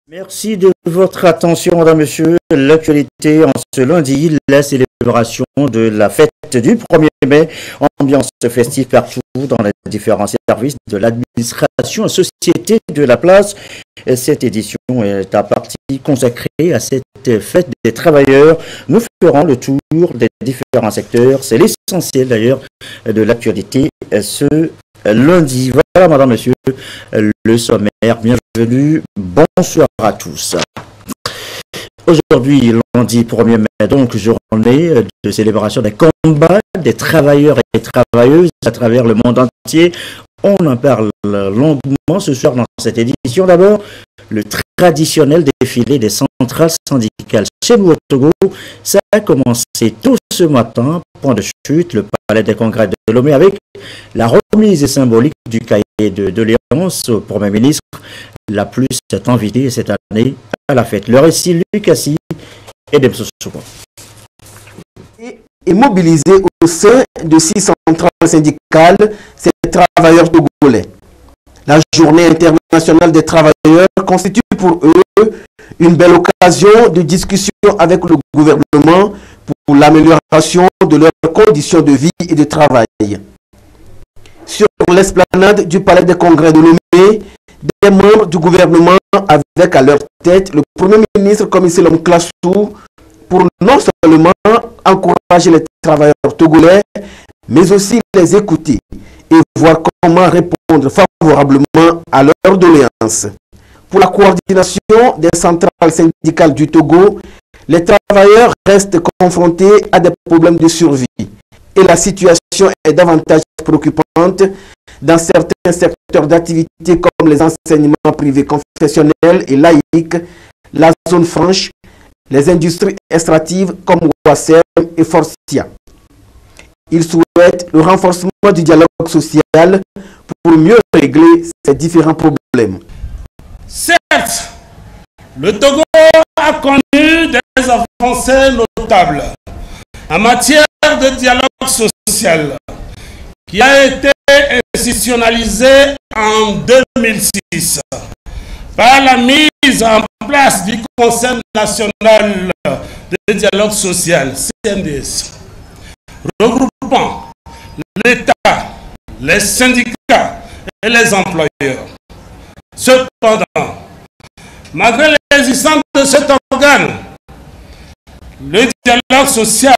Merci de votre attention, madame, monsieur. L'actualité en ce lundi, la célébration de la fête du 1er mai, ambiance festive partout dans les différents services de l'administration et société de la place. Cette édition est à partie consacrée à cette fête des travailleurs. Nous ferons le tour des différents secteurs. C'est l'essentiel d'ailleurs de l'actualité ce lundi. Voilà, madame, monsieur, le sommaire. Bienvenue. Bonsoir à tous. Aujourd'hui, lundi 1er mai, donc journée de célébration des combats des travailleurs et travailleuses à travers le monde entier. On en parle longuement ce soir dans cette édition. D'abord, le traditionnel défilé des centrales syndicales chez nous au Togo. Ça a commencé tôt ce matin, point de chute, le palais des congrès de Lomé, avec la remise symbolique du cahier de doléances au Premier ministre. La plus est invitée cette année à la fête. Le récit Lucassi et Demsosouko. Et mobilisé au sein de 6 centrales syndicales, ces travailleurs togolais. La journée internationale des travailleurs constitue pour eux une belle occasion de discussion avec le gouvernement pour l'amélioration de leurs conditions de vie et de travail. Sur l'esplanade du palais des congrès de Lomé, des membres du gouvernement avec à leur tête le Premier ministre Commissaire Lom Klassou pour non seulement encourager les travailleurs togolais, mais aussi les écouter et voir comment répondre favorablement à leurs doléances. Pour la coordination des centrales syndicales du Togo, les travailleurs restent confrontés à des problèmes de survie et la situation est davantage préoccupante dans certains secteurs d'activité comme les enseignements privés confessionnels et laïques, la zone franche, les industries extractives comme Ouassem et Forcia. Ils souhaitent le renforcement du dialogue social pour mieux régler ces différents problèmes. Certes, le Togo a connu des avancées notables en matière de dialogue social qui a été institutionnalisé en 2006 par la mise en place du Conseil national de dialogue social, CNDS, regroupant l'État, les syndicats et les employeurs. Cependant, malgré l'existence de cet organe, le dialogue social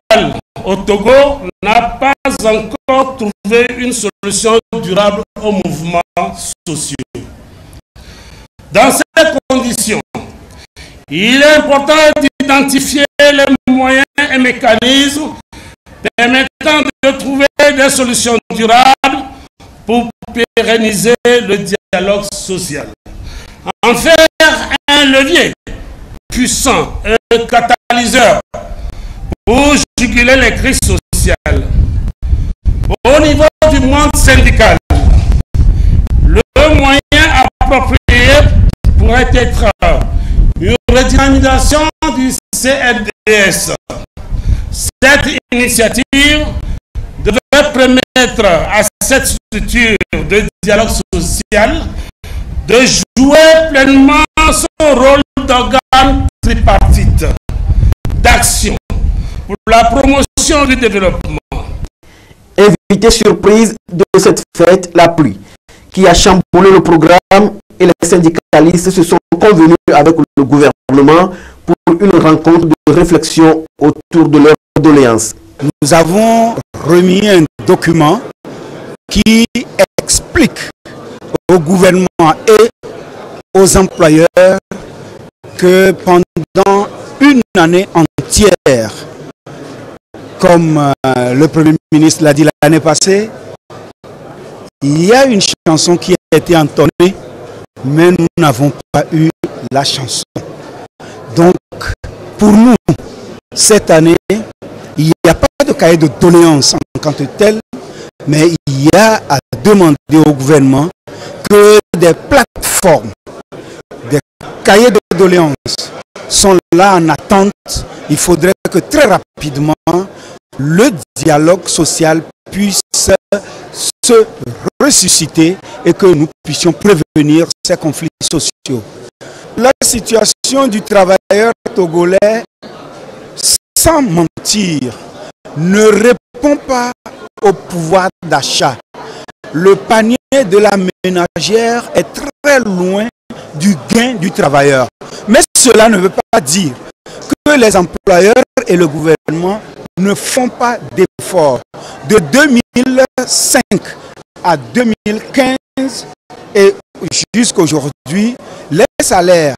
au Togo n'a pas encore trouvé une solution durable aux mouvements sociaux. Dans ces conditions, il est important d'identifier les moyens et mécanismes permettant de trouver des solutions durables pour pérenniser le dialogue social. En faire un levier puissant et catalyseur pour juguler les crises sociales. Au niveau du monde syndical, le moyen approprié pourrait être une redynamisation du CNDS. Cette initiative devrait permettre à cette structure de dialogue social de jouer pleinement son rôle d'organe tripartite d'action pour la promotion du développement. Invité surprise de cette fête, la pluie, qui a chamboulé le programme et les syndicalistes se sont convenus avec le gouvernement pour une rencontre de réflexion autour de leurs doléances. Nous avons remis un document qui explique au gouvernement et aux employeurs que pendant une année entière, comme le Premier ministre l'a dit l'année passée, il y a une chanson qui a été entonnée, mais nous n'avons pas eu la chanson. Donc, pour nous, cette année, il n'y a pas de cahier de doléances en tant que tel, mais il y a à demander au gouvernement que des plateformes, des cahiers de doléances sont là en attente. Il faudrait que très rapidement, le dialogue social puisse se ressusciter et que nous puissions prévenir ces conflits sociaux. la situation du travailleur togolais, sans mentir, ne répond pas au pouvoir d'achat. Le panier de la ménagère est très loin du gain du travailleur. Mais cela ne veut pas dire que les employeurs et le gouvernement ne font pas d'efforts. De 2005 à 2015 et jusqu'à aujourd'hui, les salaires,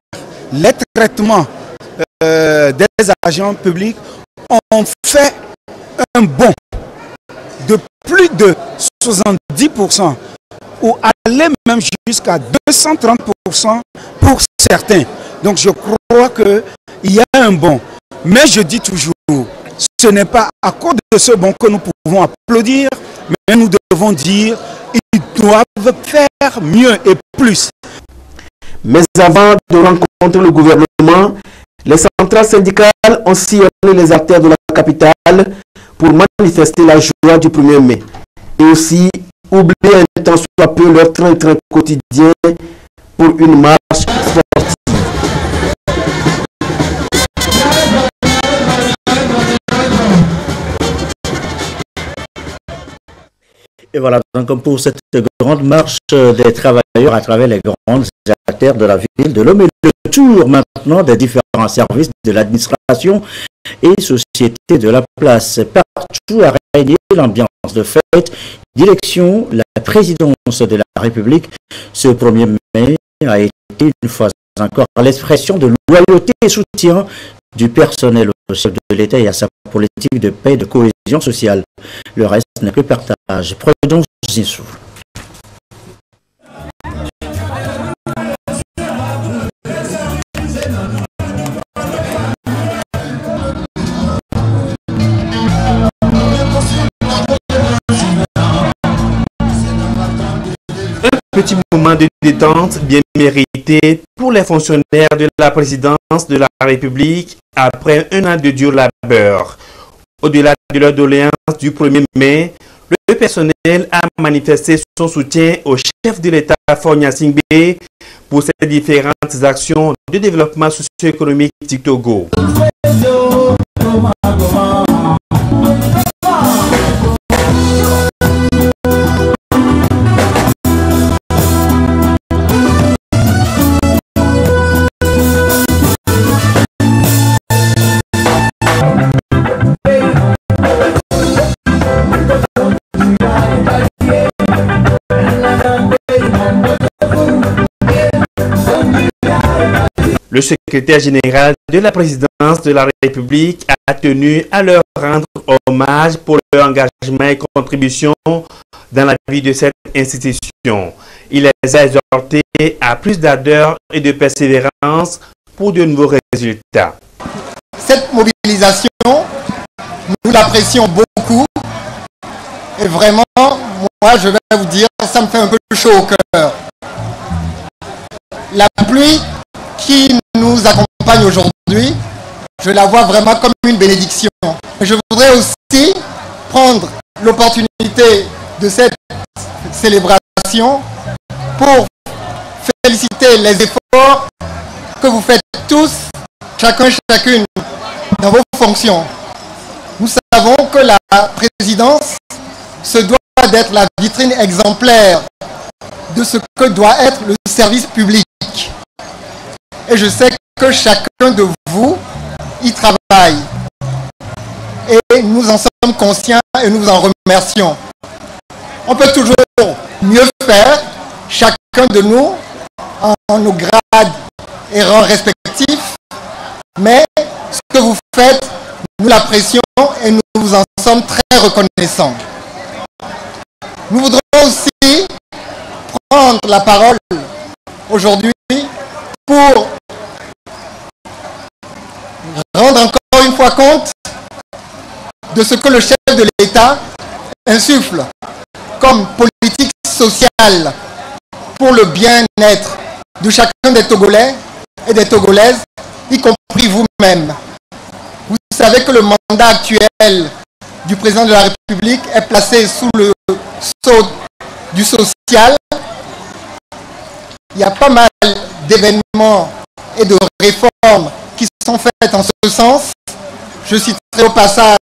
les traitements des agents publics ont fait un bond de plus de 70% ou aller même jusqu'à 230% pour certains. Donc je crois qu'il y a un bond. Mais je dis toujours, ce n'est pas à cause de ce bond que nous pouvons applaudir, mais nous devons dire qu'ils doivent faire mieux et plus. Mais avant de rencontrer le gouvernement, les centrales syndicales ont sillonné les artères de la capitale pour manifester la joie du 1er mai et aussi oublier un temps soit peu leur train-train quotidien pour une marche sportive. Et voilà, donc pour cette grande marche des travailleurs à travers les grandes artères de la ville de Lomé, le tour maintenant des différents services de l'administration et sociétés de la place. Partout a régné l'ambiance de fête. Direction la présidence de la République. Ce 1er mai a été une fois encore l'expression de loyauté et soutien du personnel au chef de l'État et à sa politique de paix et de cohésion sociale. Le reste n'est que partage. Prudence Zinsou. Petit moment de détente bien mérité pour les fonctionnaires de la présidence de la République après un an de dur labeur. Au-delà de leur doléance du 1er mai, le personnel a manifesté son soutien au chef de l'État Faure Gnassingbé pour ses différentes actions de développement socio-économique du Togo. Le secrétaire général de la présidence de la République a tenu à leur rendre hommage pour leur engagement et contribution dans la vie de cette institution. Il les a exhortés à plus d'ardeur et de persévérance pour de nouveaux résultats. Cette mobilisation, nous l'apprécions beaucoup et vraiment, moi je vais vous dire, ça me fait un peu chaud au cœur. La pluie qui nous accompagne aujourd'hui, je la vois vraiment comme une bénédiction. Je voudrais aussi prendre l'opportunité de cette célébration pour féliciter les efforts que vous faites tous, chacun, chacune, dans vos fonctions. Nous savons que la présidence se doit d'être la vitrine exemplaire de ce que doit être le service public. Et je sais que chacun de vous y travaille. Et nous en sommes conscients et nous en remercions. On peut toujours mieux faire, chacun de nous, en nos grades et rangs respectifs. Mais ce que vous faites, nous l'apprécions et nous vous en sommes très reconnaissants. Nous voudrons aussi prendre la parole aujourd'hui pour rendre encore une fois compte de ce que le chef de l'État insuffle comme politique sociale pour le bien-être de chacun des Togolais et des Togolaises, y compris vous-même. Vous savez que le mandat actuel du président de la République est placé sous le sceau du social. Il y a pas mal d'événements et de réformes qui sont faites en ce sens. Je citerai au passage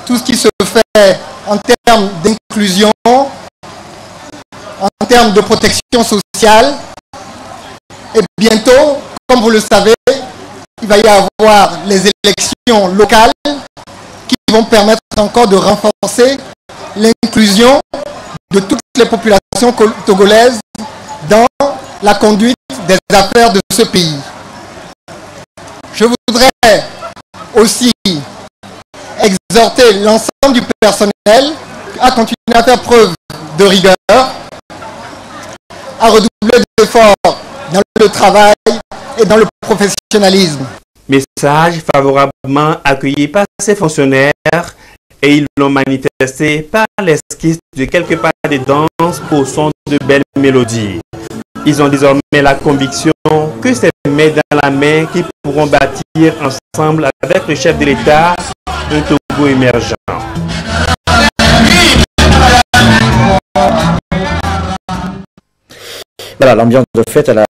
tout ce qui se fait en termes d'inclusion, en termes de protection sociale. Et bientôt, comme vous le savez, il va y avoir les élections locales qui vont permettre encore de renforcer l'inclusion de toutes les populations togolaises dans la conduite des affaires de ce pays. Je voudrais aussi exhorter l'ensemble du personnel à continuer à faire preuve de rigueur, à redoubler d'efforts dans le travail et dans le professionnalisme. Message favorablement accueilli par ces fonctionnaires et ils l'ont manifesté par l'esquisse de quelques pas de danse au son de belles mélodies. Ils ont désormais la conviction que c'est main dans la main qui pourront bâtir ensemble avec le chef de l'État un Togo émergent. Voilà l'ambiance de fête à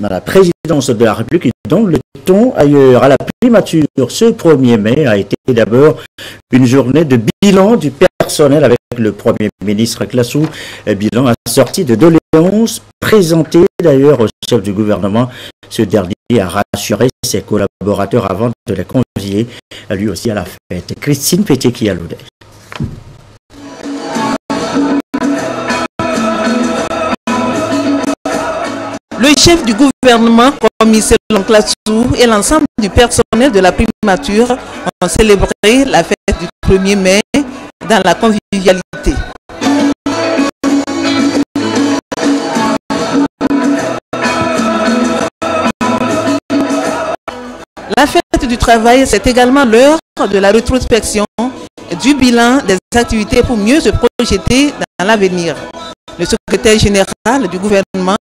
la présidence de la République. Donc le ton ailleurs à la primature ce 1er mai a été d'abord une journée de bilan du personnel avec le Premier ministre Classou, bilan assorti de doléances présentées d'ailleurs au chef du gouvernement. Ce dernier a rassuré ses collaborateurs avant de les convier lui aussi à la fête. Christine Pété-Kialoudet. Le chef du gouvernement, commissaire Classou et l'ensemble du personnel de la primature ont célébré la fête du 1er mai dans la convivialité. La fête du travail, c'est également l'heure de la rétrospection et du bilan des activités pour mieux se projeter dans l'avenir. Le secrétaire général du gouvernement,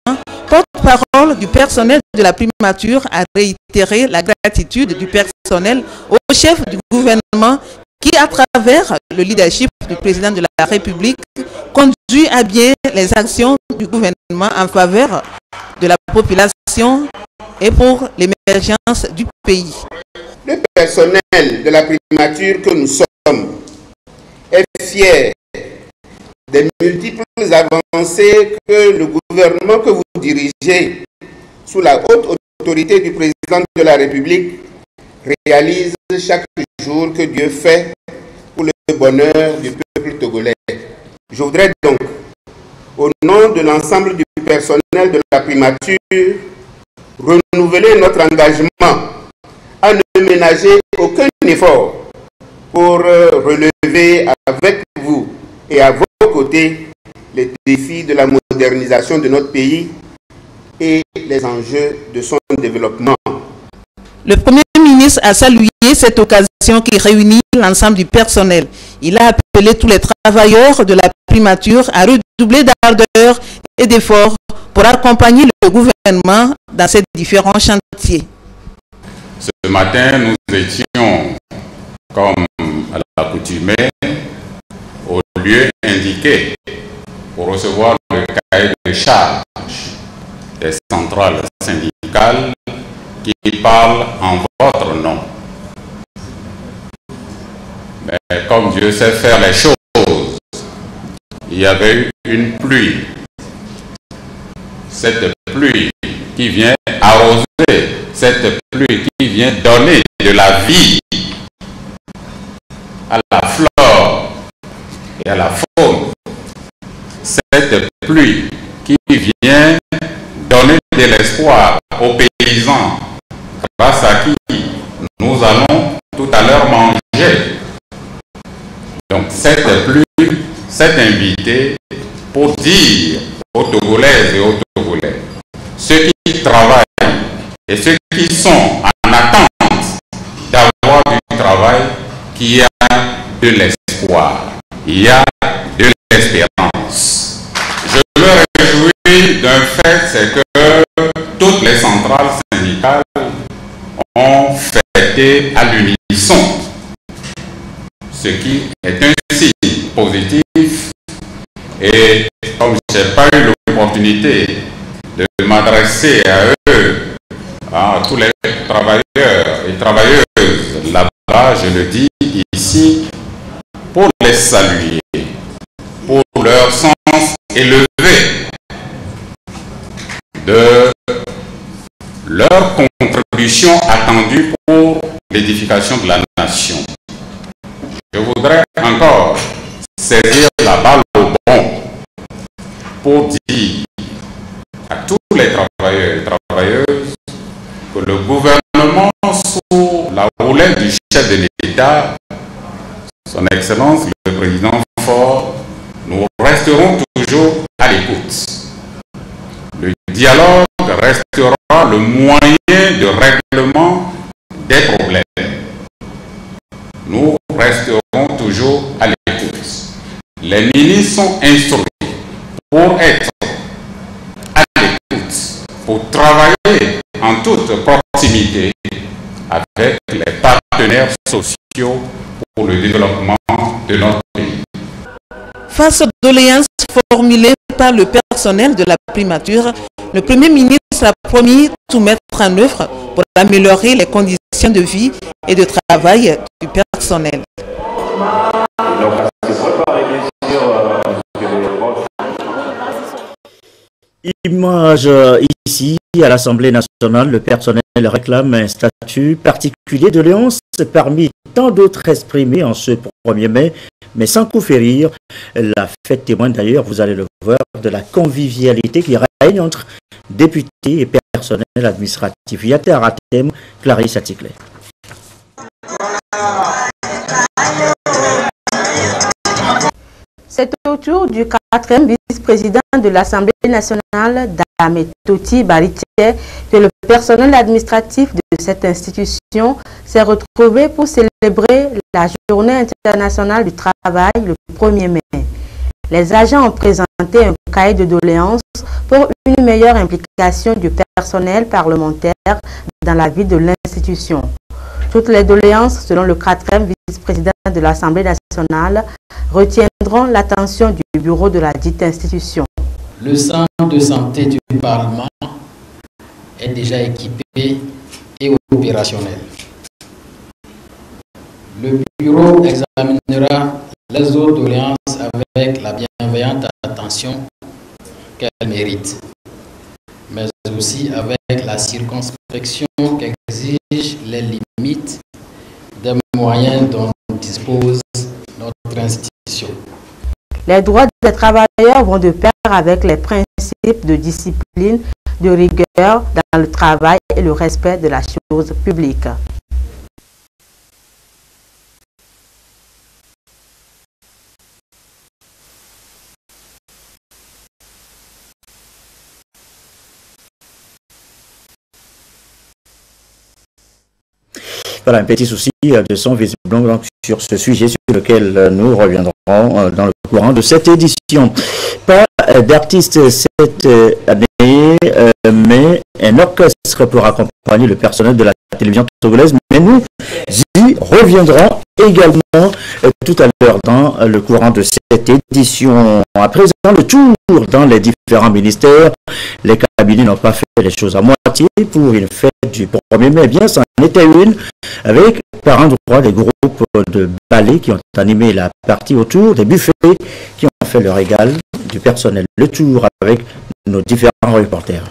porte-parole du personnel de la primature, a réitéré la gratitude du personnel au chef du gouvernement qui, à travers le leadership du président de la République, conduit à bien les actions du gouvernement en faveur de la population et pour l'émergence du pays. Le personnel de la primature que nous sommes est fier des multiples avancées que le gouvernement que vous dirigez, sous la haute autorité du président de la République, réalise chaque jour que Dieu fait pour le bonheur du peuple togolais. Je voudrais donc, au nom de l'ensemble du personnel de la primature, renouveler notre engagement à ne ménager aucun effort pour relever avec vous et à vos côtés les défis de la modernisation de notre pays et les enjeux de son développement. Le Premier ministre a salué cette occasion qui réunit l'ensemble du personnel. Il a appelé tous les travailleurs de la primature à redoubler d'ardeur et d'efforts pour accompagner le gouvernement dans ces différents chantiers. Ce matin, nous étions, comme à l'accoutumée, au lieu indiqué pour recevoir le cahier de charge des centrales syndicales qui parlent en votre nom. Mais comme Dieu sait faire les choses, il y avait eu une pluie. Cette pluie qui vient arroser, cette pluie qui vient donner de la vie à la flore et à la faune. Cette pluie qui vient donner de l'espoir aux paysans, grâce à qui nous allons tout à l'heure manger. Donc cette pluie s'est invitée pour dire aux Togolaises et aux Togolais, ceux qui travaillent et ceux qui sont en attente d'avoir du travail, qu'il y a de l'espoir, il y a de l'espérance. Je me réjouis d'un fait, c'est que toutes les centrales syndicales ont fêté à l'unisson, ce qui est un signe positif. Et comme je n'ai pas eu l'opportunité de m'adresser à eux à tous les travailleurs et travailleuses là-bas, je le dis ici, pour les saluer, pour leur sens élevé de leur contribution attendue pour l'édification de la nation. Je voudrais encore saisir la balle au bon pour dire à tous les travailleurs et travailleuses que le gouvernement, sous la houlette du chef de l'État, son Excellence le Président Faure, nous resterons toujours à l'écoute. Le dialogue restera le moyen de règlement des problèmes. Nous resterons toujours à l'écoute. Les ministres sont instruits pour être à l'écoute, pour travailler en toute proximité avec les partenaires sociaux pour le développement de notre pays. Face aux doléances formulées par le personnel de la primature, le Premier ministre a promis tout mettre en œuvre pour améliorer les conditions de vie et de travail du personnel. Image ici, à l'Assemblée nationale, le personnel réclame un statut particulier de Léonce parmi tant d'autres exprimés en ce 1er mai, mais sans coup férir. La fête témoigne d'ailleurs, vous allez le voir, de la convivialité qui règne entre députés et personnel administratif. Yater à thème, Clarisse Aticlé. C'est au tour du 4e vice-président de l'Assemblée nationale, Dame Toti Baritier, que le personnel administratif de cette institution s'est retrouvé pour célébrer la Journée internationale du travail le 1er mai. Les agents ont présenté un cahier de doléances pour une meilleure implication du personnel parlementaire dans la vie de l'institution. Toutes les doléances, selon le 4e vice-président de l'Assemblée nationale, retiendront l'attention du bureau de la dite institution. Le centre de santé du Parlement est déjà équipé et opérationnel. Le bureau examinera les autres doléances avec la bienveillante attention qu'elles méritent, mais aussi avec la circonspection qu'exigent les limites des moyens dont dispose notre institution. Les droits des travailleurs vont de pair avec les principes de discipline, de rigueur dans le travail et le respect de la chose publique. Voilà un petit souci de son visiblement donc, sur ce sujet sur lequel nous reviendrons dans le courant de cette édition. Pas d'artistes cette année, mais un orchestre pour accompagner le personnel de la télévision togolaise. Mais nous y reviendrons également tout à l'heure dans le courant de cette édition. À présent, le tour dans les différents ministères. Les cabinets n'ont pas fait les choses à moitié pour une fête du 1er mai. Bien, ça en était une avec par endroit des groupes de ballets qui ont animé la partie autour, des buffets qui ont fait le régal du personnel. Le tour avec nos différents reporters.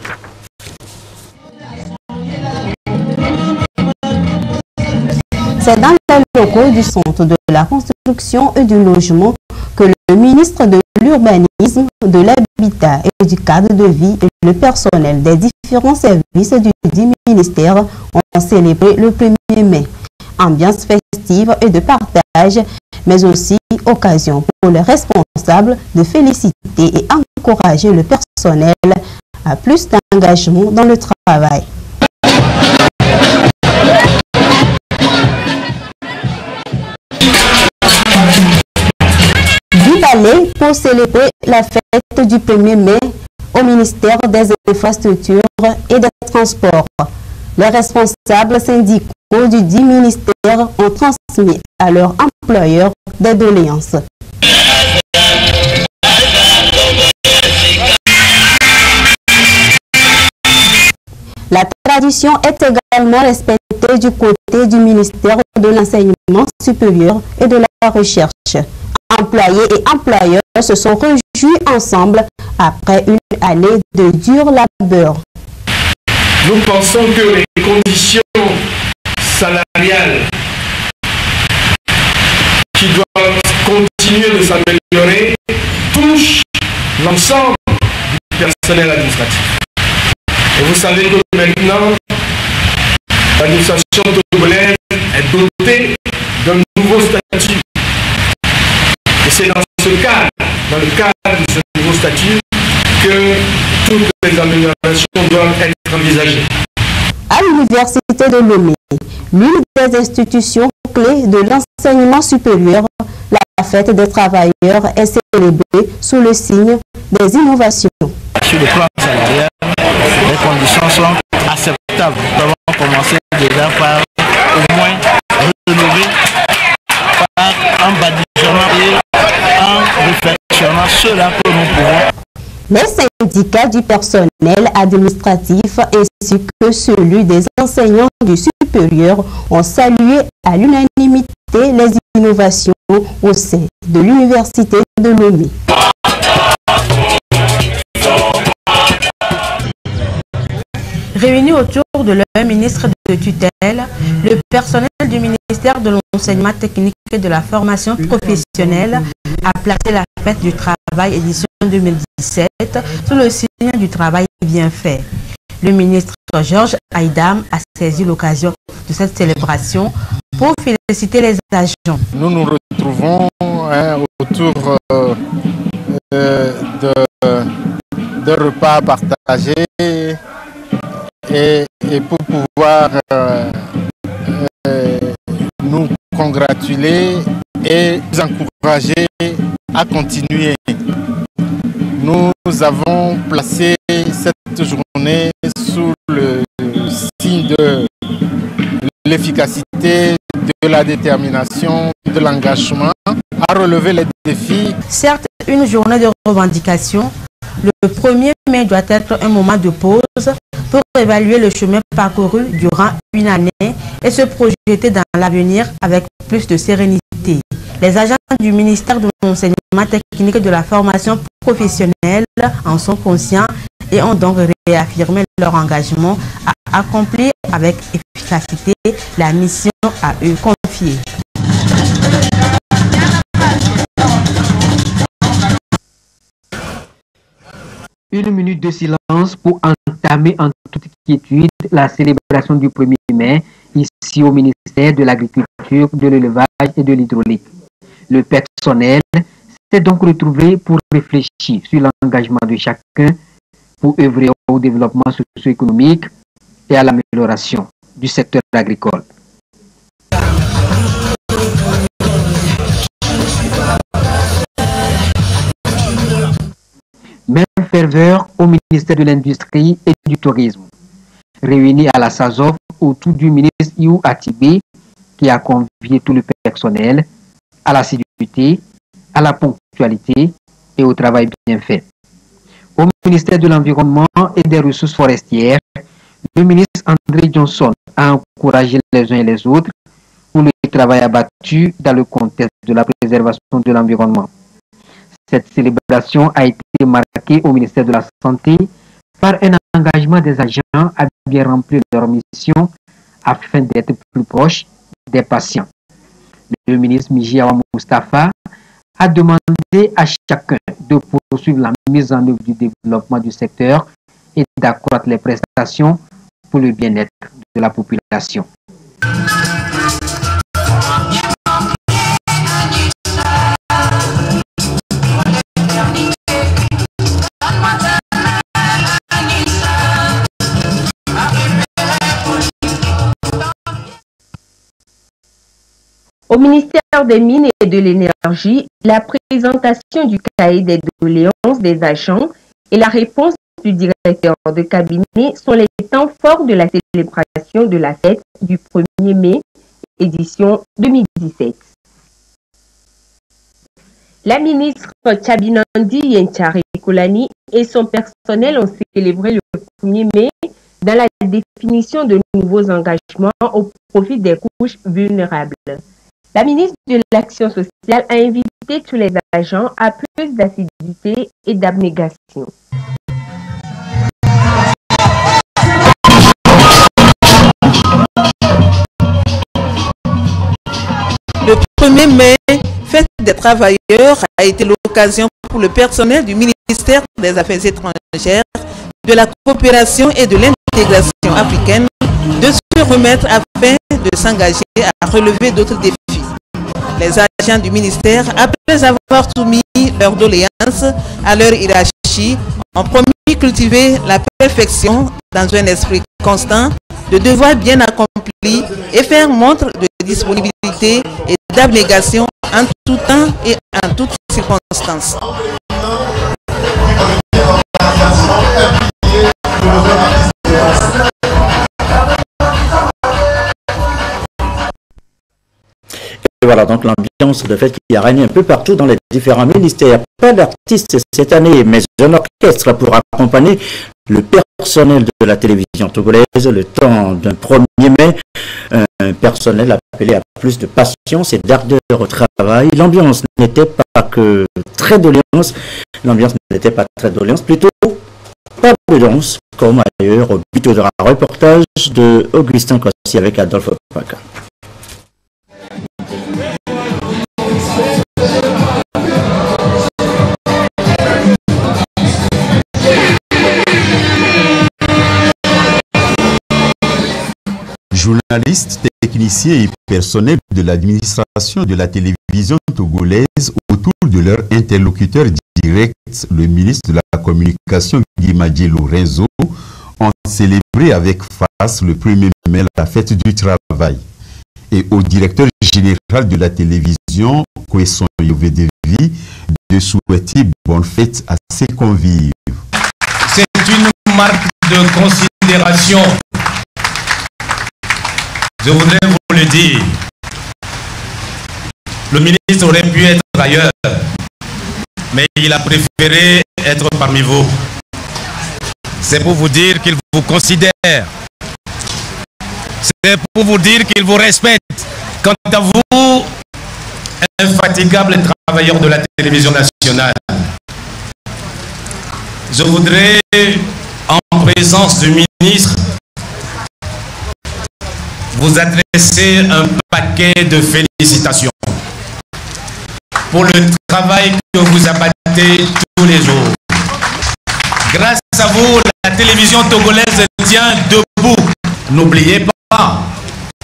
C'est dans les locaux du Centre de la Construction et du Logement que le ministre de l'Urbanisme, de l'Habitat et du Cadre de Vie et le personnel des différents services du dit ministère ont célébré le 1er mai. Ambiance festive et de partage, mais aussi occasion pour les responsables de féliciter et encourager le personnel à plus d'engagement dans le travail. Du ballet pour célébrer la fête du 1er mai au ministère des Infrastructures et des Transports. Les responsables syndicaux du dit ministère ont transmis à leurs employeurs des doléances. La tradition est également respectée du côté du ministère de l'Enseignement supérieur et de la Recherche. Employés et employeurs se sont réjouis ensemble après une année de dur labeur. Nous pensons que les conditions salariales qui doivent continuer de s'améliorer touchent l'ensemble du personnel administratif. Et vous savez que maintenant, l'administration togolaise est dotée d'un nouveau statut. Et c'est dans le cadre de ce nouveau statut, que toutes les améliorations doivent être envisagées. À l'Université de Lomé, l'une des institutions clés de l'enseignement supérieur, la fête des travailleurs est célébrée sous le signe des innovations. Sur le plan salarial, les conditions sont acceptables. Nous avons commencé déjà par au moins rénover, par un bâtiment et en réfectionnant cela que nous pouvons. Les syndicats du personnel administratif ainsi que celui des enseignants du supérieur ont salué à l'unanimité les innovations au sein de l'Université de Lomé. Réunis autour de leur ministre de tutelle, le personnel du ministère de l'Enseignement technique et de la formation professionnelle a placé la fête du travail édition 2017 sous le signe du travail bien fait. Le ministre Georges Aïdam a saisi l'occasion de cette célébration pour féliciter les agents. Nous nous retrouvons autour de repas partagés et pour pouvoir nous congratuler et nous encourager à continuer. Nous avons placé cette journée sous le signe de l'efficacité, de la détermination, de l'engagement à relever les défis. Certes, une journée de revendication, le 1er mai doit être un moment de pause pour évaluer le chemin parcouru durant une année et se projeter dans l'avenir avec plus de sérénité. Les agents du ministère de l'Enseignement technique et de la formation professionnelle en sont conscients et ont donc réaffirmé leur engagement à accomplir avec efficacité la mission à eux confiée. Une minute de silence pour entamer en toute quiétude la célébration du 1er mai ici au ministère de l'Agriculture, de l'Élevage et de l'Hydraulique. Le personnel s'est donc retrouvé pour réfléchir sur l'engagement de chacun pour œuvrer au développement socio-économique et à l'amélioration du secteur agricole. Même ferveur au ministère de l'Industrie et du Tourisme. Réunis à la SAZOF autour du ministre Iou Atibé, qui a convié tout le personnel à l'assiduité, à la ponctualité et au travail bien fait. Au ministère de l'Environnement et des Ressources forestières, le ministre André Johnson a encouragé les uns et les autres pour le travail abattu dans le contexte de la préservation de l'environnement. Cette célébration a été marquée au ministère de la Santé par un engagement des agents à bien remplir leur mission afin d'être plus proches des patients. Le ministre Miji Awa Mustafa a demandé à chacun de poursuivre la mise en œuvre du développement du secteur et d'accroître les prestations pour le bien-être de la population. Au ministère des Mines et de l'Énergie, la présentation du cahier des doléances des agents et la réponse du directeur de cabinet sont les temps forts de la célébration de la fête du 1er mai, édition 2017. La ministre Tchabinandi Yenchari Kolani et son personnel ont célébré le 1er mai dans la définition de nouveaux engagements au profit des couches vulnérables. La ministre de l'Action sociale a invité tous les agents à plus d'assiduité et d'abnégation. Le 1er mai, Fête des travailleurs a été l'occasion pour le personnel du ministère des Affaires étrangères, de la coopération et de l'intégration africaine de se remettre afin de s'engager à relever d'autres défis. Les agents du ministère, après avoir soumis leurs doléances à leur hiérarchie, ont promis cultiver la perfection dans un esprit constant, de devoir bien accompli et faire montre de disponibilité et d'abnégation en tout temps et en toutes circonstances. Et voilà donc l'ambiance de fête qui a régné un peu partout dans les différents ministères. Pas d'artistes cette année, mais un orchestre pour accompagner le personnel de la télévision togolaise le temps d'un 1er mai. Un personnel appelé à plus de patience et d'ardeur au travail. L'ambiance n'était pas que très doléance. L'ambiance n'était pas très doléance, plutôt pas de danse, comme ailleurs au but de reportage de Augustin Kossi avec Adolphe Paca. Journalistes, techniciens et personnels de l'administration de la télévision togolaise autour de leur interlocuteur direct, le ministre de la Communication Guy Madjé Lorenzo, ont célébré avec face le 1er mai la fête du travail. Et au directeur général de la télévision, Kwesson Yovedevi, de souhaiter bonne fête à ses convives. C'est une marque de considération. Je voudrais vous le dire. Le ministre aurait pu être ailleurs, mais il a préféré être parmi vous. C'est pour vous dire qu'il vous considère. C'est pour vous dire qu'il vous respecte. Quant à vous, infatigable travailleur de la télévision nationale, je voudrais, en présence du ministre, vous adresser un paquet de félicitations pour le travail que vous abattez tous les jours. Grâce à vous, la télévision togolaise tient debout. N'oubliez pas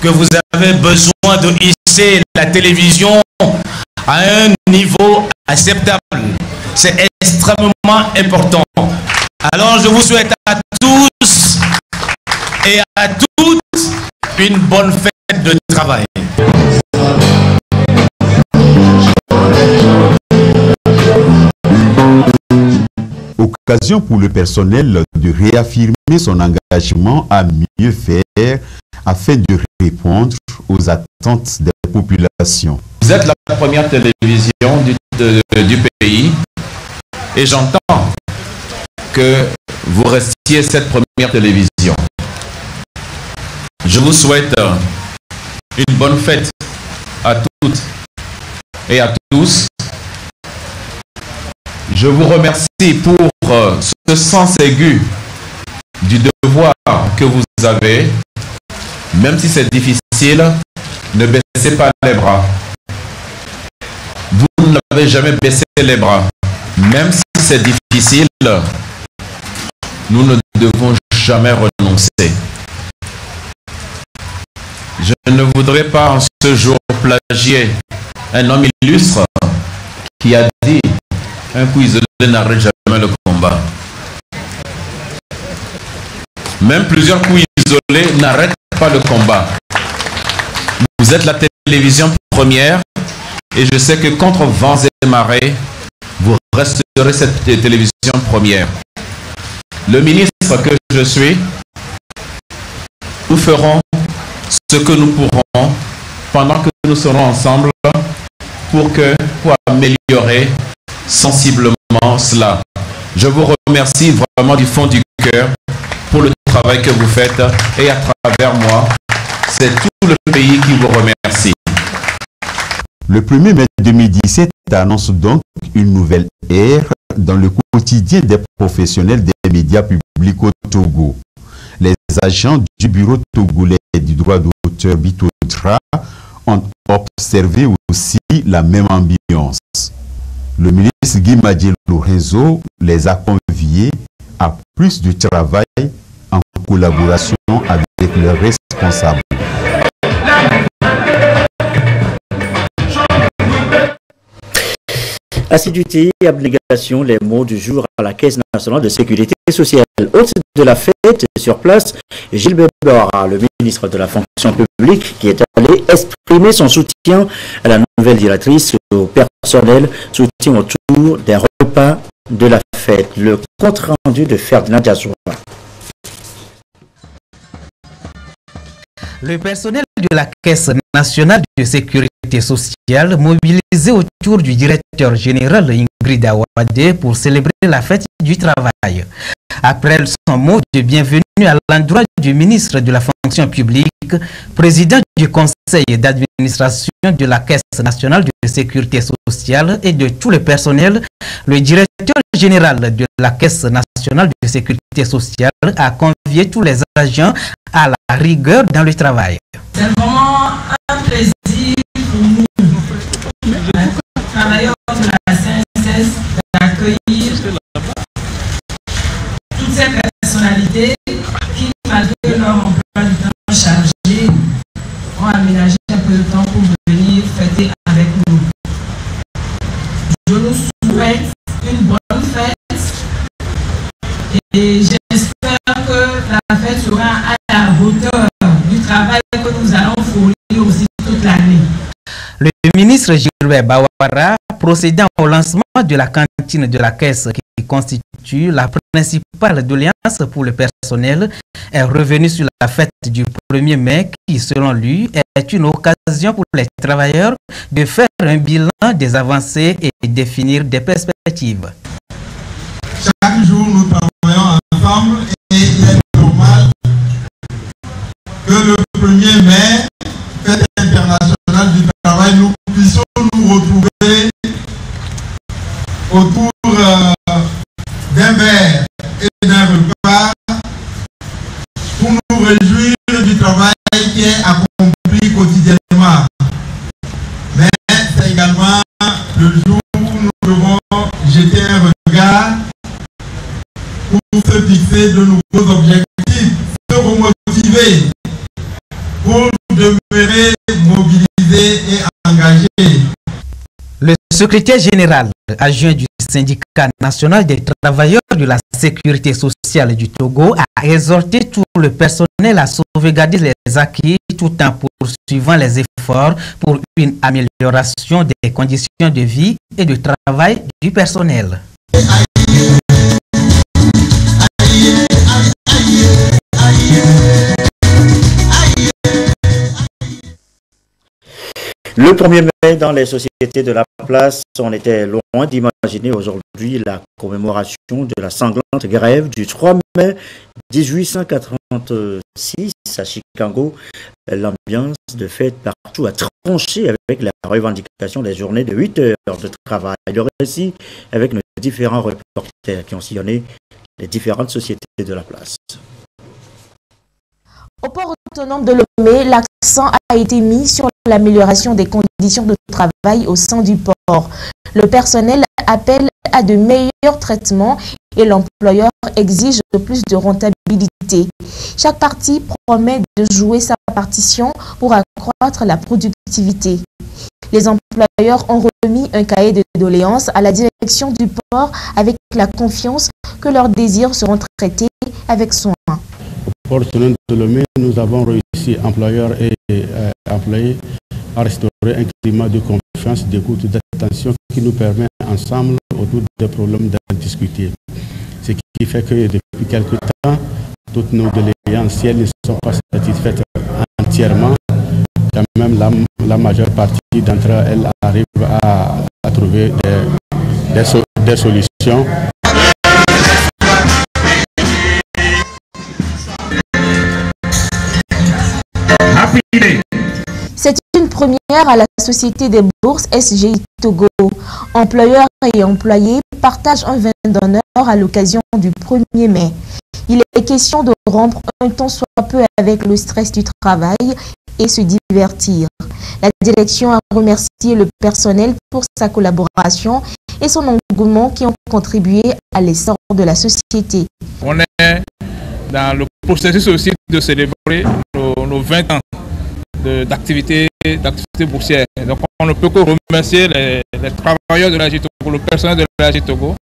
que vous avez besoin de hisser la télévision à un niveau acceptable. C'est extrêmement important. Alors je vous souhaite à tous et à toutes une bonne fête de travail. Occasion pour le personnel de réaffirmer son engagement à mieux faire afin de répondre aux attentes des populations. Vous êtes la première télévision du pays et j'entends que vous restiez cette première télévision. Je vous souhaite une bonne fête à toutes et à tous. Je vous remercie pour ce sens aigu du devoir que vous avez. Même si c'est difficile, ne baissez pas les bras. Vous n'avez jamais baissé les bras. Même si c'est difficile, nous ne devons jamais renoncer. Je ne voudrais pas en ce jour plagier un homme illustre qui a dit « Un coup isolé n'arrête jamais le combat ». Même plusieurs coups isolés n'arrêtent pas le combat. Vous êtes la télévision première et je sais que contre vents et marées, vous resterez cette télévision première. Le ministre que je suis, nous ferons ce que nous pourrons pendant que nous serons ensemble pour améliorer sensiblement cela. Je vous remercie vraiment du fond du cœur pour le travail que vous faites et à travers moi, c'est tout le pays qui vous remercie. Le 1er mai 2017 annonce donc une nouvelle ère dans le quotidien des professionnels des médias publics au Togo. Les agents du bureau togolais du droit d'auteur Bitodra ont observé aussi la même ambiance. Le ministre Guy Lorenzo les a conviés à plus de travail en collaboration avec leurs responsables. Assiduité et abnégation, les mots du jour à la Caisse nationale de sécurité sociale. Hôte de la fête sur place, Gilbert Bora, le ministre de la fonction publique, qui est allé exprimer son soutien à la nouvelle directrice et au personnel, soutien autour des repas de la fête. Le compte rendu de Ferdinand Diazoua. Le personnel de la Caisse nationale de sécurité sociale mobilisé autour du directeur général Ingrid Awade pour célébrer la fête du travail. Après son mot de bienvenue à l'endroit du ministre de la fonction publique, président du conseil d'administration de la Caisse nationale de sécurité sociale et de tout le personnel, le directeur général de la Caisse nationale de sécurité sociale a convié tous les agents à la rigueur dans le travail. C'est vraiment un plaisir pour nous, travailleurs de la CNSS, d'accueillir toutes ces personnalités qui, malgré leur emploi du temps chargé, ont aménagé un peu de temps pour venir fêter avec nous. Je nous souhaite une bonne fête et j'espère que la fête sera à la hauteur du travail que nous allons fournir aussi toute l'année. Le ministre Gilbert Bawara, procédant au lancement de la cantine de la Caisse qui constitue la principale doléance pour le personnel, est revenu sur la fête du 1er mai qui, selon lui, est une occasion pour les travailleurs de faire un bilan des avancées et définir des perspectives. Chaque jour, nous travaillons ensemble et il est normal que le 1er mai, fête internationale du travail, nous puissions nous retrouver autour d'un verre et d'un repas pour nous réjouir du travail qui est accompli quotidiennement. Mais c'est également le jour où nous devons jeter un regard pour se fixer de nouveaux objectifs, se remotiver pour demeurer mobilisés et engagés. Le secrétaire général adjoint du syndicat national des travailleurs de la sécurité sociale du Togo a exhorté tout le personnel à sauvegarder les acquis tout en poursuivant les efforts pour une amélioration des conditions de vie et de travail du personnel. Le 1er mai, dans les sociétés de la place, on était loin d'imaginer aujourd'hui la commémoration de la sanglante grève du 3 mai 1886 à Chicago. L'ambiance de fête partout a tranché avec la revendication des journées de 8 heures de travail. Le récit avec nos différents reporters qui ont sillonné les différentes sociétés de la place. Au port autonome de Lomé, l'accent a été mis sur l'amélioration des conditions de travail au sein du port. Le personnel appelle à de meilleurs traitements et l'employeur exige plus de rentabilité. Chaque partie promet de jouer sa partition pour accroître la productivité. Les employeurs ont remis un cahier de doléances à la direction du port avec la confiance que leurs désirs seront traités avec soin. Au port autonome de Lomé, nous avons réussi, employeurs et employés, à restaurer un climat de confiance, d'écoute, d'attention qui nous permet ensemble, autour des problèmes, d'en discuter. Ce qui fait que depuis quelque temps, toutes nos doléances, si elles ne sont pas satisfaites entièrement, quand même la majeure partie d'entre elles arrivent à trouver des solutions. C'est une première à la Société des bourses SGI Togo. Employeurs et employés partagent un vin d'honneur à l'occasion du 1er mai. Il est question de rompre un temps soit peu avec le stress du travail et se divertir. La direction a remercié le personnel pour sa collaboration et son engouement qui ont contribué à l'essor de la société. On est dans le processus aussi de célébrer nos 20 ans d'activité boursière. Donc on ne peut que remercier les travailleurs de l'AG Togo, le personnel de l'AG Togo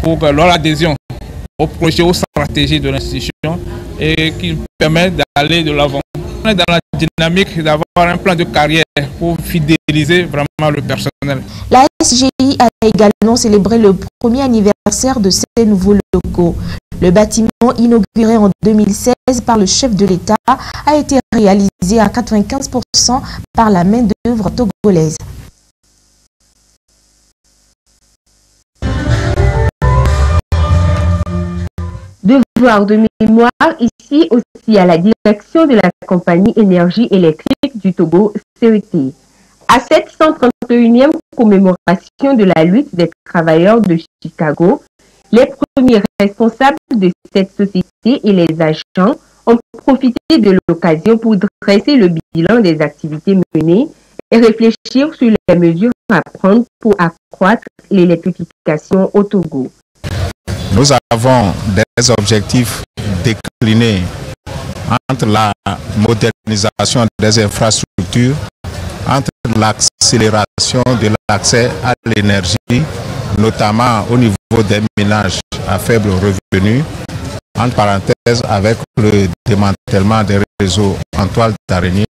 pour leur adhésion au projet, aux stratégies de l'institution et qui permet d'aller de l'avant. On est dans la dynamique d'avoir un plan de carrière pour fidéliser vraiment le personnel. La SGI a également célébré le 1er anniversaire de ces nouveaux locaux. Le bâtiment inauguré en 2016 par le chef de l'État a été réalisé à 95% par la main-d'œuvre togolaise. Devoir de mémoire ici aussi à la direction de la compagnie énergie électrique du Togo, CET. À cette 131e commémoration de la lutte des travailleurs de Chicago, les premiers responsables de cette société et les agents ont profité de l'occasion pour dresser le bilan des activités menées et réfléchir sur les mesures à prendre pour accroître l'électrification au Togo. Nous avons des objectifs déclinés entre la modernisation des infrastructures, entre l'accélération de l'accès à l'énergie, notamment au niveau des ménages à faible revenu, entre parenthèses avec le démantèlement des réseaux en toile d'araignée,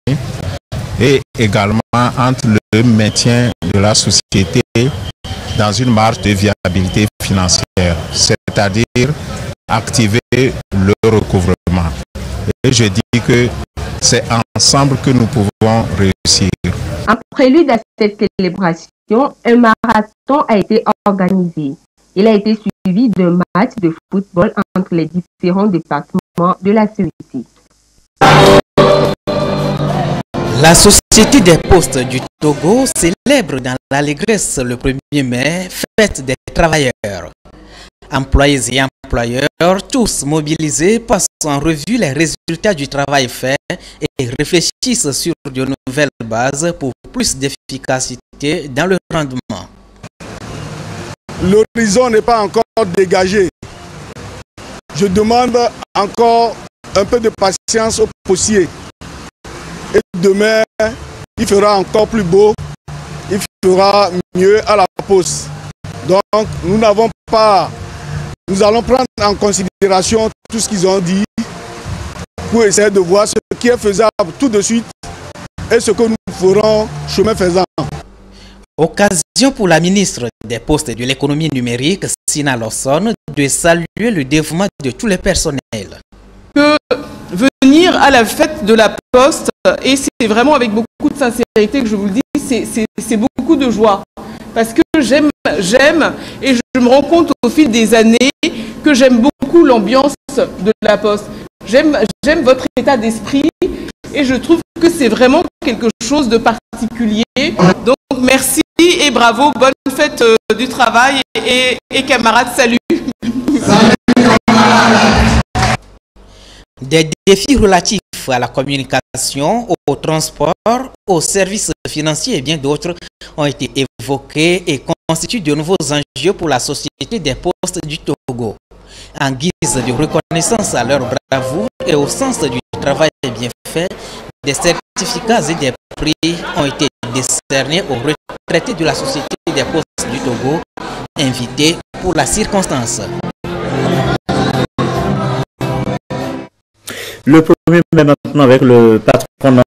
et également entre le maintien de la société dans une marge de viabilité financière, c'est-à-dire activer le recouvrement. Et je dis que c'est ensemble que nous pouvons réussir. En prélude à cette célébration, un marathon a été organisé. Il a été suivi d'un match de football entre les différents départements de la CET. La Société des postes du Togo célèbre dans l'allégresse le 1er mai, fête des travailleurs. Employés et employeurs, tous mobilisés, passent en revue les résultats du travail fait et réfléchissent sur de nouvelles bases pour plus d'efficacité dans le rendement. L'horizon n'est pas encore dégagé. Je demande encore un peu de patience aux postiers. Et demain, il fera encore plus beau, il fera mieux à la poste. Donc, nous allons prendre en considération tout ce qu'ils ont dit pour essayer de voir ce qui est faisable tout de suite et ce que nous ferons chemin faisant. Occasion pour la ministre des Postes et de l'économie numérique, Sina Lawson, de saluer le dévouement de tous les personnels. Venir à la fête de la Poste, et c'est vraiment avec beaucoup de sincérité que je vous le dis, c'est beaucoup de joie. Parce que j'aime et je me rends compte au fil des années que j'aime beaucoup l'ambiance de la Poste. J'aime votre état d'esprit et je trouve que c'est vraiment quelque chose de particulier. Donc merci et bravo, bonne fête du travail et camarades, salut. Des défis relatifs à la communication, au transport, aux services financiers et bien d'autres ont été évoqués et constituent de nouveaux enjeux pour la Société des postes du Togo. En guise de reconnaissance à leur bravoure et au sens du travail bien fait, des certificats et des prix ont été décernés aux retraités de la Société des postes du Togo, invités pour la circonstance. Le 1er mai maintenant avec le patronat,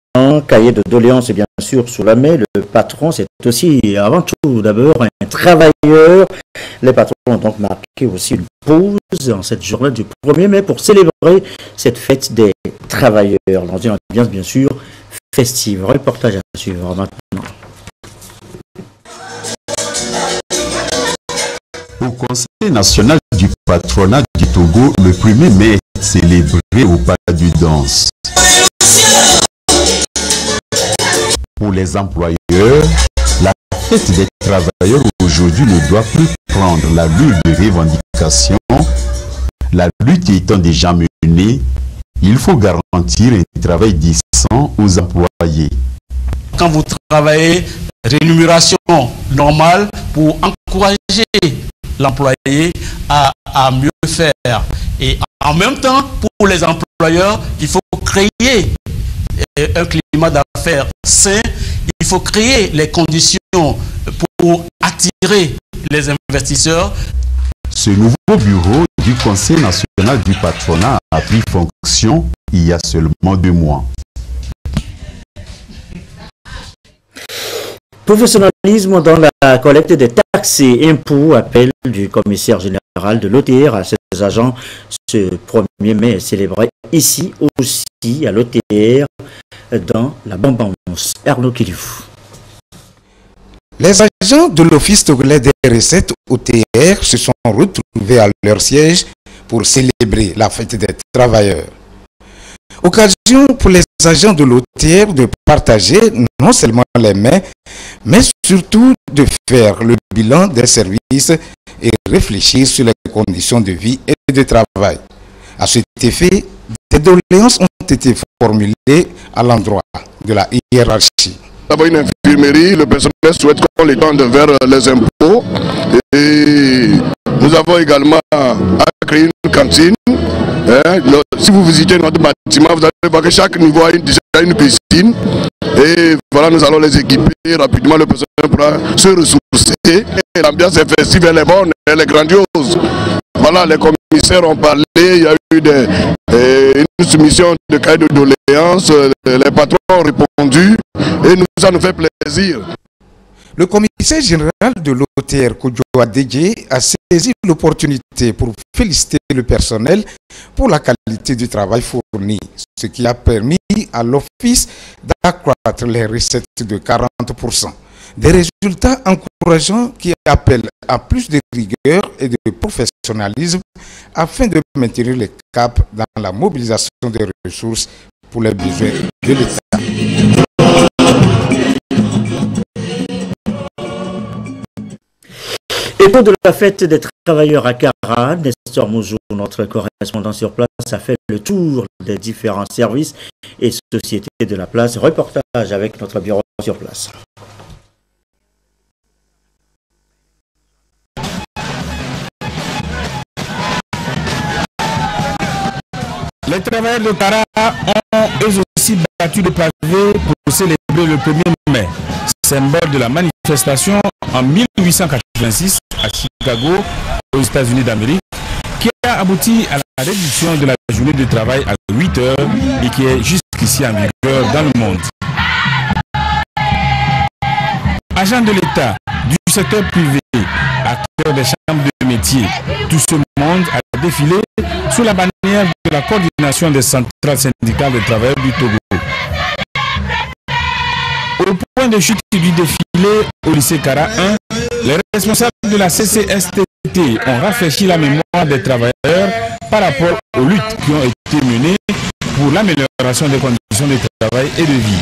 cahier de doléances et bien sûr sous la main. Le patron, c'est aussi avant tout d'abord un travailleur. Les patrons ont donc marqué aussi une pause en cette journée du 1er mai pour célébrer cette fête des travailleurs dans une ambiance bien sûr festive. Reportage à suivre maintenant. Au Conseil national du patronat du Togo, le 1er mai est célébré au Palais du Danse. Pour les employeurs, la fête des travailleurs aujourd'hui ne doit plus prendre l'allure de revendication. La lutte étant déjà menée, il faut garantir un travail décent aux employés. Quand vous travaillez, rémunération normale pour encourager l'employé à mieux faire. Et en même temps, pour les employeurs, il faut créer un climat d'affaires sain. Il faut créer les conditions pour attirer les investisseurs. Ce nouveau bureau du Conseil national du patronat a pris fonction il y a seulement 2 mois. Professionnalisme dans la collecte des taxes et impôts, appel du commissaire général de l'OTR à ses agents. Ce 1er mai est célébré ici aussi à l'OTR dans la Bambance. Arnaud Kilifou. Les agents de l'Office togolais des recettes OTR se sont retrouvés à leur siège pour célébrer la fête des travailleurs. Occasion pour les agents de l'OTR de partager non seulement les mains, mais surtout de faire le bilan des services et réfléchir sur les conditions de vie et de travail. À cet effet, des doléances ont été formulées à l'endroit de la hiérarchie. D'abord une infirmerie, le personnel souhaite qu'on les tende vers les impôts et nous avons également créé une cantine. Si vous visitez notre bâtiment, vous allez voir que chaque niveau a déjà une piscine et voilà, nous allons les équiper rapidement, le personnel pourra se ressourcer et l'ambiance est festive, elle est bonne, elle est grandiose. Voilà, les commissaires ont parlé, il y a eu une soumission de cahier de doléances, les patrons ont répondu et ça nous fait plaisir. Le commissaire général de l'OTR, Kodjo Adedje, a saisi l'opportunité pour féliciter le personnel pour la qualité du travail fourni, ce qui a permis à l'Office d'accroître les recettes de 40%. Des résultats encourageants qui appellent à plus de rigueur et de professionnalisme afin de maintenir le cap dans la mobilisation des ressources pour les besoins de l'État. Et pour de la fête des travailleurs à Kara, Nestor Mouzou, notre correspondant sur place, a fait le tour des différents services et sociétés de la place. Reportage avec notre bureau sur place. Les travailleurs de Kara ont eux aussi battu le pavé pour célébrer le 1er mai, symbole de la manifestation en 1886 à Chicago, aux États-Unis d'Amérique, qui a abouti à la réduction de la journée de travail à 8 heures et qui est jusqu'ici en vigueur dans le monde. Agents de l'État, du secteur privé, acteurs des chambres de métier, tout ce monde a défilé sous la bannière de la coordination des centrales syndicales des travailleurs du Togo. Au point de chute du défilé au lycée Kara 1, les responsables de la CCSTT ont rafraîchi la mémoire des travailleurs par rapport aux luttes qui ont été menées pour l'amélioration des conditions de travail et de vie.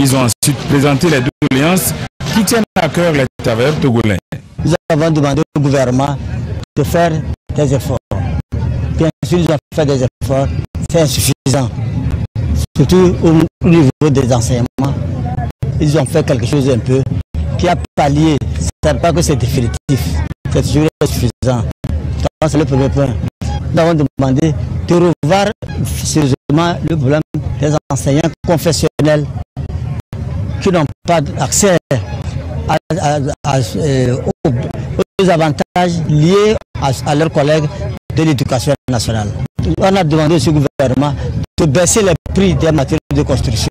Ils ont ensuite présenté les doléances qui tiennent à cœur les travailleurs togolais. Nous avons demandé au gouvernement de faire des efforts. Bien sûr, ils ont fait des efforts, c'est insuffisant. Surtout au niveau des enseignements. Ils ont fait quelque chose un peu qui a pallié. Ce n'est pas que c'est définitif, c'est toujours insuffisant. C'est le premier point. Nous avons demandé de revoir sérieusement le problème des enseignants confessionnels qui n'ont pas accès aux avantages liés à leurs collègues de l'éducation nationale. On a demandé au gouvernement de baisser les prix des matériaux de construction,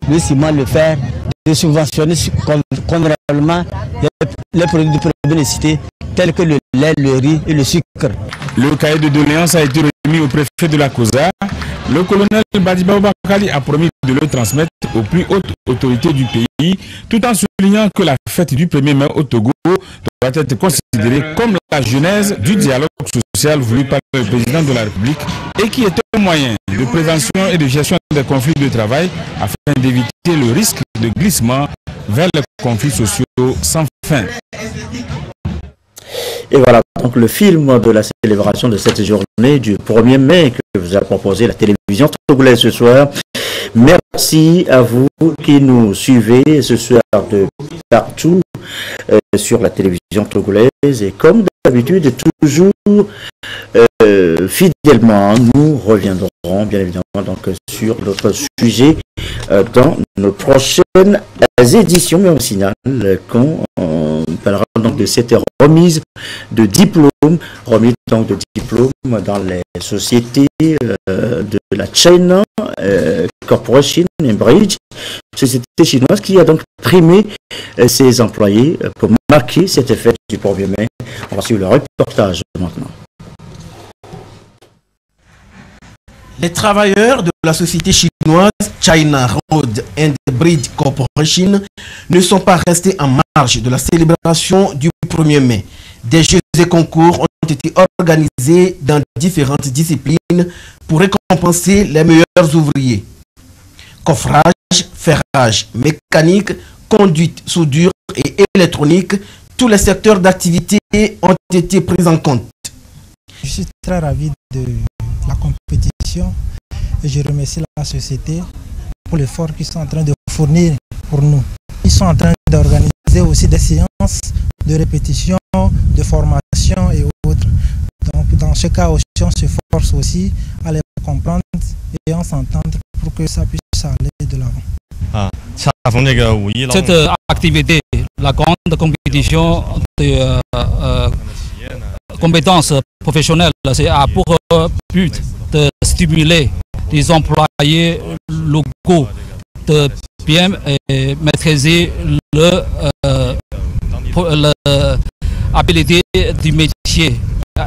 le ciment, le fer, de subventionner convenablement les produits de première nécessité tels que le lait, le riz et le sucre. Le cahier de doléances a été remis au préfet de la COSA. Le colonel Badiba Oubakali a promis de le transmettre aux plus hautes autorités du pays, tout en soulignant que la fête du 1er mai au Togo doit être considérée comme la genèse du dialogue social voulu par le président de la République et qui est un moyen de prévention et de gestion des conflits de travail afin d'éviter le risque de glissement vers les conflits sociaux sans fin. Et voilà donc le film de la célébration de cette journée du 1er mai que vous a proposé la télévision togolaise ce soir. Merci à vous qui nous suivez ce soir de partout sur la télévision togolaise. Et comme d'habitude, toujours fidèlement, nous reviendrons bien évidemment donc, sur d'autres sujets dans nos prochaines éditions. Mais on signale qu'on parlera donc de cette remise de diplômes, remise donc de diplômes dans les sociétés de la China Corporation and Bridge, société chinoise qui a donc primé ses employés pour marquer cet effet du 1er mai. On va suivre le reportage maintenant. Les travailleurs de la société chinoise China Road and Bridge Corporation ne sont pas restés en marge de la célébration du 1er mai. Des jeux et concours ont été organisés dans différentes disciplines pour récompenser les meilleurs ouvriers. Coffrage, ferrage, mécanique, conduite, soudure et électronique, tous les secteurs d'activité ont été pris en compte. Je suis très ravi de la compétition et je remercie la société pour l'effort qu'ils sont en train de fournir pour nous. Ils sont en train d'organiser aussi des séances de répétition, de formation et autres. Donc dans ce cas aussi, on se force aussi à les comprendre et à s'entendre pour que ça puisse aller de l'avant. Cette activité, la grande compétition de compétences professionnelles, c'est à pour but de stimuler les employés locaux de bien maîtriser l'habilité du métier,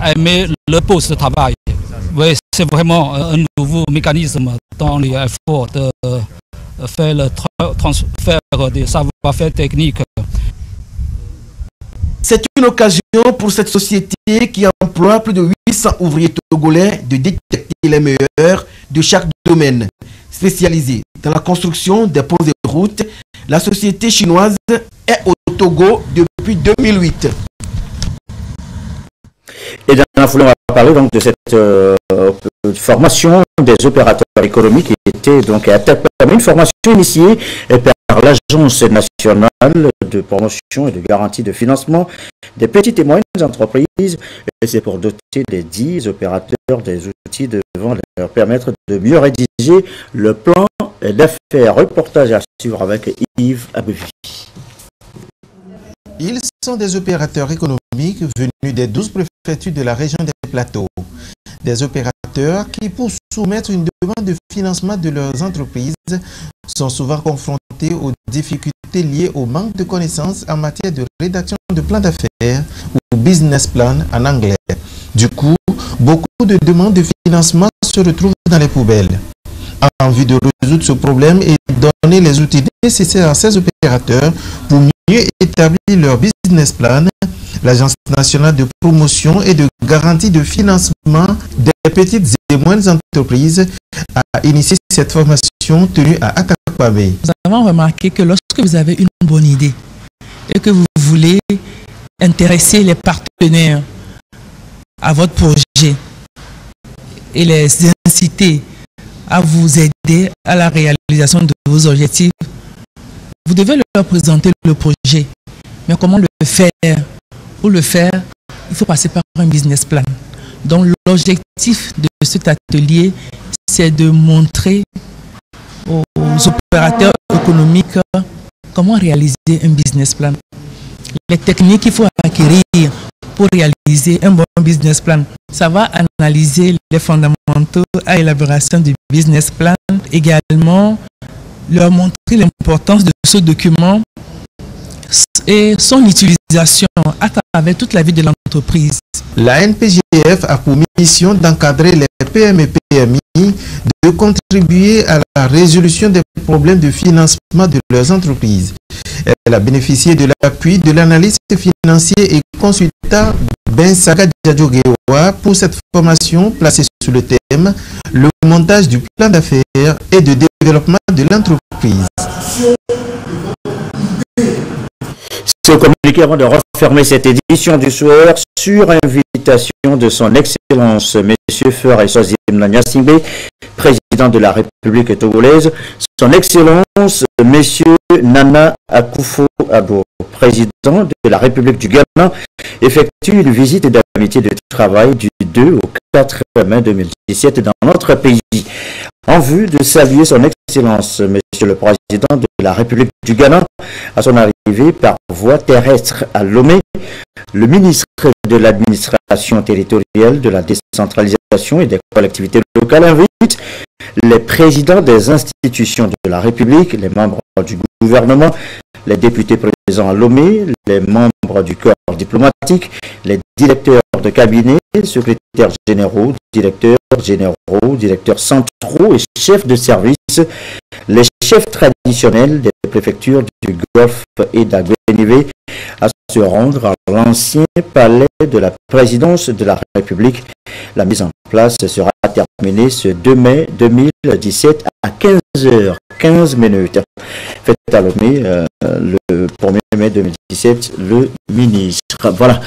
aimer le poste de travail. Oui, c'est vraiment un nouveau mécanisme dans les efforts de faire le transfert des savoir-faire techniques. C'est une occasion pour cette société qui emploie plus de 800 ouvriers togolais de détecter les meilleurs de chaque domaine. Spécialisée dans la construction des ponts et routes, la société chinoise est au Togo depuis 2008. Et dans la foulée, on va parler donc de cette formation des opérateurs économiques qui était donc une formation initiée par l'Agence nationale de promotion et de garantie de financement des petites et moyennes entreprises. Et c'est pour doter les 10 opérateurs des outils devant leur permettre de mieux rédiger le plan d'affaires. Reportage à suivre avec Yves Abevi. Ils sont des opérateurs économiques venus des 12 préfectures de la région des Plateaux. Des opérateurs qui, pour soumettre une demande de financement de leurs entreprises, sont souvent confrontés aux difficultés liées au manque de connaissances en matière de rédaction de plans d'affaires ou business plan en anglais. Du coup, beaucoup de demandes de financement se retrouvent dans les poubelles. En vue de résoudre ce problème et donner les outils nécessaires à ces opérateurs pour mieux établir leur business plan, l'Agence nationale de promotion et de garantie de financement des petites et moyennes entreprises a initié cette formation tenue à Akakpame. Nous avons remarqué que lorsque vous avez une bonne idée et que vous voulez intéresser les partenaires à votre projet et les inciter à vous aider à la réalisation de vos objectifs, vous devez leur présenter le projet. Mais comment le faire? Pour le faire, il faut passer par un business plan. Donc l'objectif de cet atelier, c'est de montrer aux opérateurs économiques comment réaliser un business plan. Les techniques qu'il faut acquérir pour réaliser un bon business plan. Ça va analyser les fondamentaux à l'élaboration du business plan. Également, leur montrer l'importance de ce document et son utilisation à travers toute la vie de l'entreprise. La NPGF a pour mission d'encadrer les PME et PMI, de contribuer à la résolution des problèmes de financement de leurs entreprises. Elle a bénéficié de l'appui de l'analyste financier et consultant Ben Saga Djadjogewa pour cette formation placée sur le thème « Le montage du plan d'affaires et de développement de l'entreprise ». Ce communiqué avant de refermer cette édition du soir sur invitation de son Excellence M. Faure Sozim Nanyasingbe, président de la République togolaise, son Excellence M. Nana Akufo-Addo, président de la République du Ghana, effectue une visite d'amitié de travail du 2 au 4 mai 2017 dans notre pays. En vue de saluer son Excellence, Monsieur le Président de la République du Ghana, à son arrivée par voie terrestre à Lomé, le ministre de l'Administration territoriale, de la décentralisation et des collectivités locales invite les présidents des institutions de la République, les membres du gouvernement, les députés présents à Lomé, les membres du corps diplomatique, les directeurs de cabinet, secrétaires généraux, directeurs centraux et chefs de service, les chefs traditionnels des préfectures du Golfe et d'Aguenivé à se rendre à l'ancien palais de la présidence de la République. La mise en place sera terminée ce 2 mai 2017 à 15h15. Faites à Lomé le 1er mai 2017, le ministre. Voilà,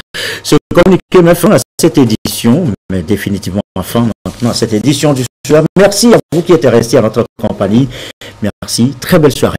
ce communiqué met fin à cette édition, mais définitivement fin maintenant à cette édition du soir. Merci à vous qui êtes restés à notre compagnie. Merci, très belle soirée.